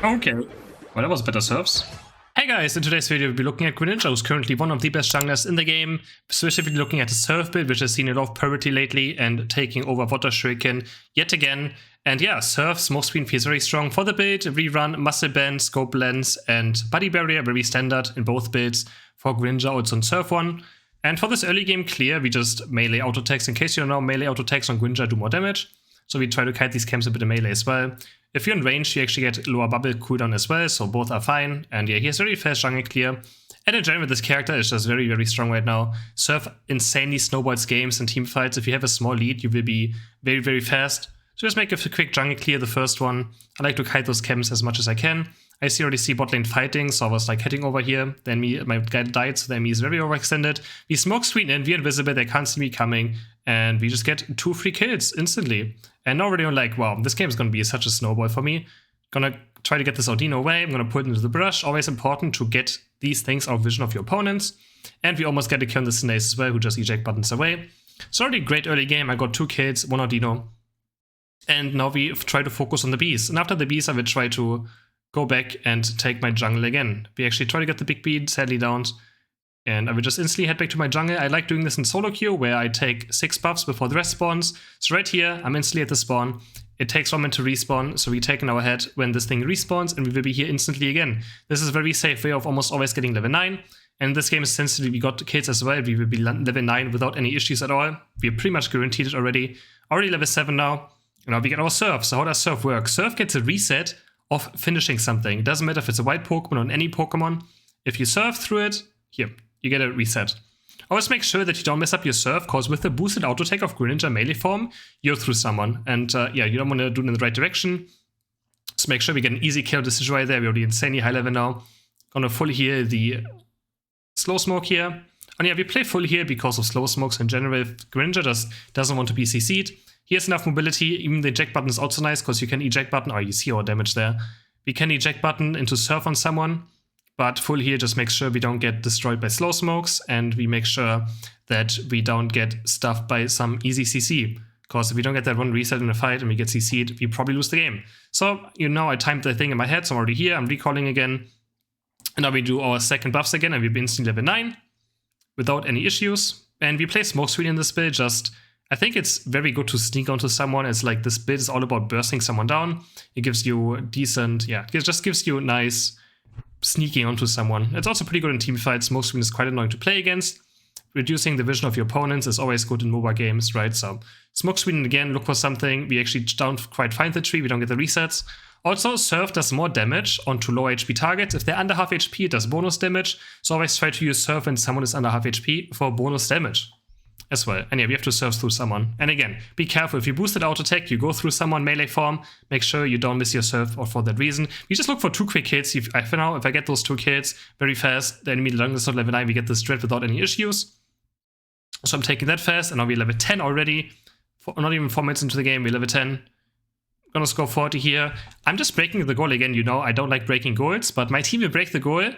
Okay. Well, that was better serves. Hey guys, in today's video we'll be looking at Greninja, who's currently one of the best junglers in the game, specifically looking at the surf build, which has seen a lot of parity lately and taking over Water Shuriken yet again. And yeah, surf's smoke screen feels very strong for the build, rerun, muscle band, scope lens, and body barrier, very standard in both builds for Greninja, also on surf one. And for this early game clear, we just melee auto attacks. In case you don't know, melee auto attacks on Greninja do more damage, so we try to kite these camps a bit in melee as well. If you're in range, you actually get lower bubble cooldown as well, so both are fine. And yeah, he has very fast jungle clear. And in general, this character is just very, very strong right now. Surf insanely snowballs games and team fights. If you have a small lead, you will be very, very fast. So just make a quick jungle clear, the first one. I like to kite those camps as much as I can. I already see bot lane fighting, so I was like heading over here. Then my guy died, so the enemy is very overextended. We smoke screen in, we're invisible, they can't see me coming, and we just get 2 free kills instantly. And now already I'm like, wow, this game is gonna be such a snowball for me. Gonna try to get this Audino away, I'm gonna put it into the brush. Always important to get these things out of vision of your opponents. And we almost get a kill on the Cinderace as well, who just eject buttons away. So already a great early game, I got 2 kills, 1 Audino. And now we try to focus on the bees. And after the bees, I will try to go back and take my jungle again. We actually try to get the big bead, sadly don't. And I will just instantly head back to my jungle. I like doing this in solo queue, where I take 6 buffs before the rest spawns. So right here, I'm instantly at the spawn. It takes 1 minute to respawn, so we take an hour ahead when this thing respawns, and we will be here instantly again. This is a very safe way of almost always getting level 9. And this game is essentially, we got kills as well. We will be level 9 without any issues at all. We are pretty much guaranteed it already. Already level 7 now. And now we get our surf. So how does surf work? Surf gets a reset of finishing something. It doesn't matter if it's a white Pokemon or on any Pokemon. If you surf through it, here, you get a reset. Always make sure that you don't mess up your surf, because with the boosted auto attack of Greninja melee form, you're through someone. And yeah, you don't want to do it in the right direction. So make sure we get an easy kill decision right there. We're already insanely high level now. Gonna full heal the slow smoke here. And yeah, we play full heal because of slow smokes in general. Greninja just doesn't want to be CC'd. He has enough mobility. Even the eject button is also nice, because you can eject button. Oh, you see our damage there. We can eject button into surf on someone, but full heal just makes sure we don't get destroyed by slow smokes, and we make sure that we don't get stuffed by some easy CC. Because if we don't get that one reset in a fight and we get CC'd, we probably lose the game. So, you know, I timed the thing in my head, so I'm already here. I'm recalling again. And now we do our second buffs again, and we've been instantly level 9 without any issues. And we play smoke screen in this build. I think it's very good to sneak onto someone. It's like this build is all about bursting someone down. It gives you decent, yeah, it just gives you nice sneaking onto someone. It's also pretty good in team fights. Smoke screen is quite annoying to play against. Reducing the vision of your opponents is always good in MOBA games, right? So smoke screen again, look for something. We actually don't quite find the tree. We don't get the resets. Also, surf does more damage onto low HP targets. If they're under half HP, it does bonus damage. So always try to use surf when someone is under half HP for bonus damage as well. And yeah, we have to surf through someone. And again, be careful. If you boosted auto attack, you go through someone melee form. Make sure you don't miss your surf, or for that reason. We just look for 2 quick hits. For now, if I get those 2 kills very fast, the enemy long is not level 9, we get this dread without any issues. So I'm taking that fast, and now we're level 10 already. Not even 4 minutes into the game, we're level 10. Gonna score 40 here. I'm just breaking the goal again, you know. I don't like breaking goals, but my team will break the goal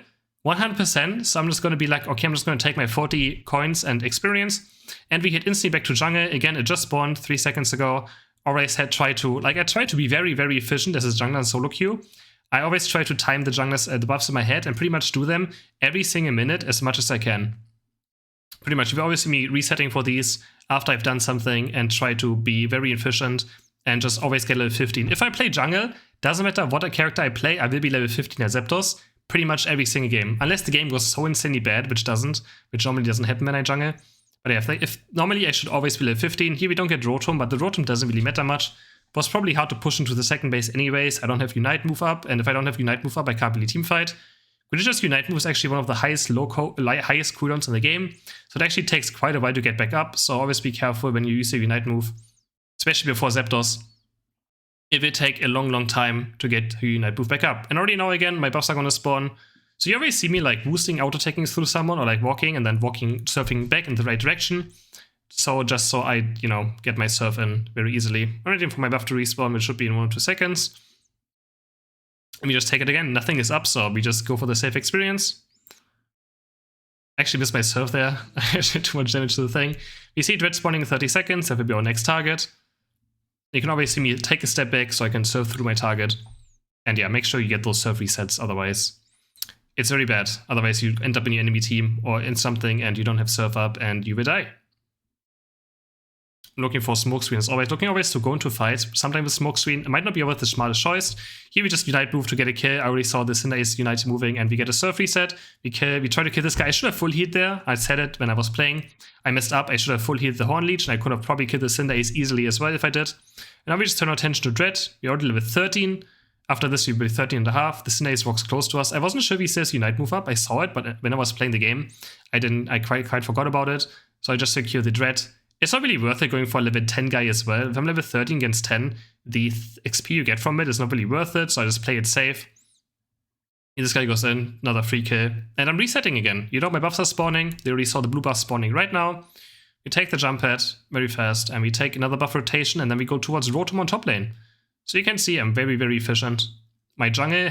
100%, so I'm just gonna be like, okay, I'm just gonna take my 40 coins and experience, and we hit instantly back to jungle. Again, it just spawned 3 seconds ago. Always I try to be very, very efficient as a jungler in solo queue. I always try to time the junglers, the buffs in my head, and pretty much do them every single minute as much as I can. Pretty much, you always see me resetting for these after I've done something, and try to be very efficient and just always get level 15. If I play jungle, doesn't matter what a character I play, I will be level 15 as Zapdos pretty much every single game. Unless the game goes so insanely bad, which normally doesn't happen when I jungle. But yeah, if normally I should always be level 15. Here we don't get Rotom, but the Rotom doesn't really matter much. It was probably hard to push into the second base anyways. I don't have Unite move up, and if I don't have Unite move up, I can't really teamfight. Greninja's Unite move is actually one of the highest cooldowns in the game, so it actually takes quite a while to get back up, so always be careful when you use a Unite move, especially before Zapdos. It will take a long, long time to get your Unite move back up. And already now again, my buffs are gonna spawn. So you always see me like boosting auto-attacking through someone, or like walking and then surfing back in the right direction. So just so I, you know, get my surf in very easily. I'm waiting for my buff to respawn, which should be in 1 or 2 seconds. And we just take it again. Nothing is up, so we just go for the safe experience. Actually missed my surf there. I did too much damage to the thing. We see Dread spawning in 30 seconds. That will be our next target. You can always see me take a step back so I can surf through my target. And yeah, make sure you get those serve resets, otherwise it's very bad. Otherwise you end up in your enemy team or in something and you don't have serve up and you will die. Looking for smoke screen as always. Looking always to go into fights. Sometimes with smoke screen, it might not be always the smartest choice. Here we just unite move to get a kill. I already saw the Cinderace unite moving and we get a serve reset. We try to kill this guy. I should have full healed there. I said it when I was playing. I messed up. I should have full healed the Horn Leech and I could have probably killed the Cinderace easily as well if I did. And now we just turn our attention to Dread. We already level 13. After this, we will be 13.5. The Cinderace walks close to us. I wasn't sure if he says unite move up. I saw it, but when I was playing the game, I quite forgot about it. So I just secured the Dread. It's not really worth it going for a level 10 guy as well. If I'm level 13 against 10, the XP you get from it is not really worth it, so I just play it safe. This guy goes in, another free kill, and I'm resetting again. You know, my buffs are spawning. They already saw the blue buff spawning right now. We take the jump pad very fast, and we take another buff rotation, and then we go towards Rotom on top lane. So you can see I'm very, very efficient. My jungle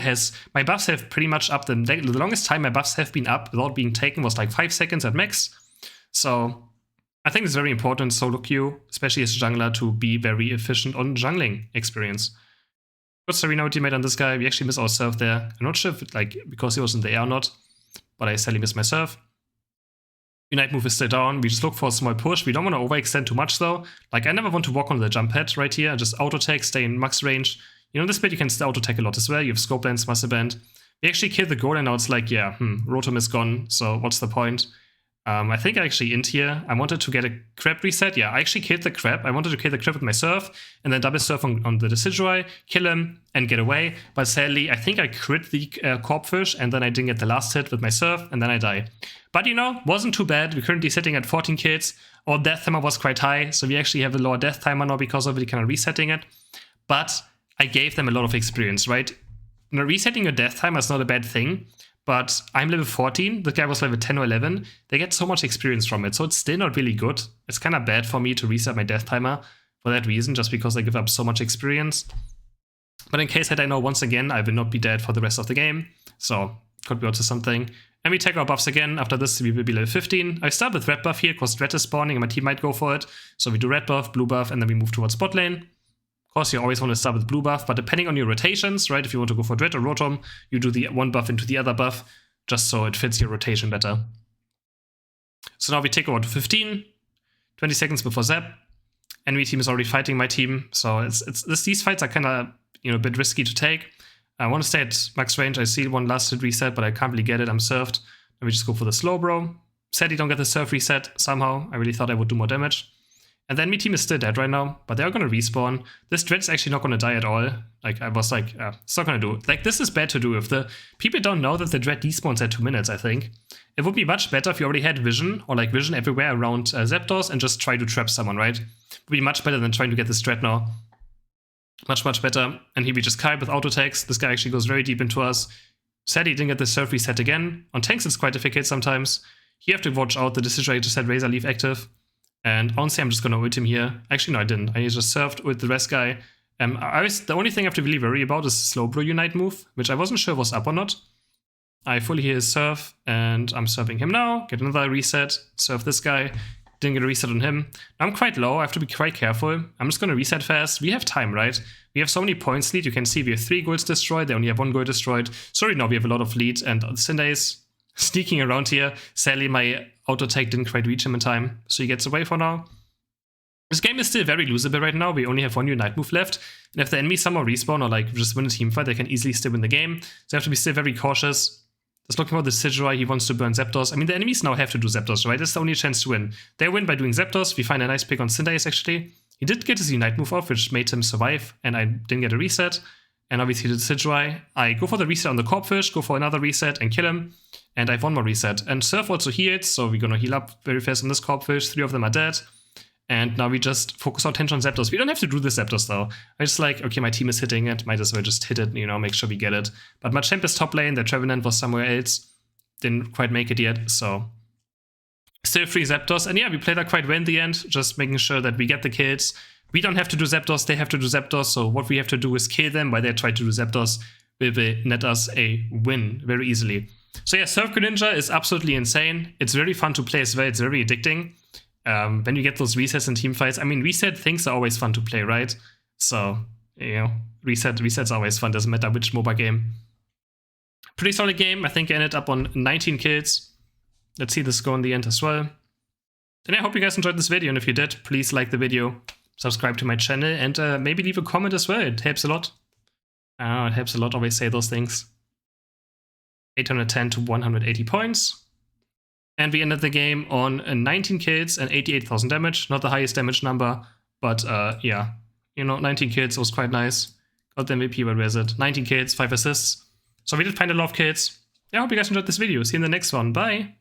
my buffs have pretty much up. The longest time my buffs have been up without being taken was like 5 seconds at max. So I think it's very important solo queue, especially as a jungler, to be very efficient on jungling experience. Good Serena ultimate on this guy. We actually miss our serve there. I'm not sure if because he was in the air or not, but I sadly missed my serve. Unite move is still down. We just look for a small push. We don't want to overextend too much though. Like, I never want to walk on the jump pad right here. Just auto tech, stay in max range. You know, this bit you can still auto tech a lot as well. You have scope lens, muscle band. We actually killed the goal and now it's like, yeah, Rotom is gone, so what's the point? I think I actually int here. I wanted to get a crab reset. Yeah, I actually killed the crab. I wanted to kill the crab with my surf and then double surf on the Decidueye, kill him and get away. But sadly, I think I crit the Corpfish and then I didn't get the last hit with my surf and then I die. But you know, wasn't too bad. We're currently sitting at 14 kills. Our death timer was quite high, so we actually have a lower death timer now because of it, kind of resetting it. But I gave them a lot of experience, right? You know, resetting your death timer is not a bad thing. But I'm level 14, the guy was level 10 or 11. They get so much experience from it, so it's still not really good. It's kind of bad for me to reset my death timer for that reason, just because I give up so much experience. But in case that I know once again, I will not be dead for the rest of the game. So, could be also something. And we take our buffs again. After this, we will be level 15. I start with red buff here, because red is spawning and my team might go for it. So we do red buff, blue buff, and then we move towards bot lane. Of course, you always want to start with blue buff, but depending on your rotations, right? If you want to go for Dread or Rotom, you do the one buff into the other buff, just so it fits your rotation better. So now we take over to 15, 20 seconds before Zap. Enemy team is already fighting my team, so these fights are kind of, you know, a bit risky to take. I want to stay at max range. I see one last hit reset, but I can't really get it. I'm served. And we just go for the slow bro. Sadly, don't get the serve reset somehow. I really thought I would do more damage. And the enemy team is still dead right now, but they're going to respawn. This Dread's actually not going to die at all. Like, I was like, it's not going to do. Like, this is bad to do if the people don't know that the Dread despawns at 2 minutes, I think. It would be much better if you already had vision, or like vision everywhere around Zapdos, and just try to trap someone, right? It would be much better than trying to get this Dread now. Much, much better. And here we just kite with auto attacks. This guy actually goes very deep into us. Sadly, he didn't get the serve reset again. On tanks, it's quite difficult sometimes. You have to watch out. The decision just had Razor Leaf active. And honestly, I'm just gonna ult him here. Actually, no, I didn't. I just served with the rest guy. The only thing I have to really worry about is the slow bro unite move, which I wasn't sure was up or not. I fully heal his serve, and I'm serving him now. Get another reset. Serve this guy. Didn't get a reset on him. I'm quite low. I have to be quite careful. I'm just gonna reset fast. We have time, right? We have so many points lead. You can see we have 3 goals destroyed. They only have 1 goal destroyed. Sorry, now we have a lot of lead, and Cinderace sneaking around here. Sadly, my auto tech didn't quite reach him in time, so he gets away for now. This game is still very losable right now. We only have 1 unite move left, and if the enemy somehow respawn or like just win a team fight, they can easily still win the game. So you have to be still very cautious. Just looking for the Decidueye, he wants to burn Zapdos. I mean, the enemies now have to do Zapdos, right? That's the only chance to win. They win by doing Zapdos. We find a nice pick on Cinderace, actually. He did get his unite move off, which made him survive, and I didn't get a reset. And obviously the Decidueye. I go for the reset on the Corpfish, go for another reset and kill him. And I have 1 more reset. And Surf also healed, so we're gonna heal up very fast on this Corpfish. 3 of them are dead. And now we just focus our attention on Zapdos. We don't have to do this Zapdos though. I just like, okay, my team is hitting it. Might as well just hit it, you know, make sure we get it. But Machamp is top lane, the Trevenant was somewhere else. Didn't quite make it yet, so. Still free Zapdos. And yeah, we played that quite well in the end. Just making sure that we get the kills. We don't have to do Zapdos, they have to do Zapdos. So what we have to do is kill them while they try to do Zapdos. Will net us a win very easily. So yeah, Surf Greninja is absolutely insane. It's very fun to play as well. It's very addicting. When you get those resets in team fights. I mean, reset things are always fun to play, right? So you know, reset's always fun, doesn't matter which MOBA game. Pretty solid game. I think I ended up on 19 kills. Let's see the score in the end as well. And I hope you guys enjoyed this video, and if you did, please like the video, subscribe to my channel, and maybe leave a comment as well. It helps a lot. It helps a lot, always say those things. 810 to 180 points. And we ended the game on 19 kills and 88,000 damage. Not the highest damage number, but yeah. You know, 19 kills was quite nice. Got the MVP, but where's it? 19 kills, 5 assists. So we did find a lot of kills. Yeah, I hope you guys enjoyed this video. See you in the next one. Bye!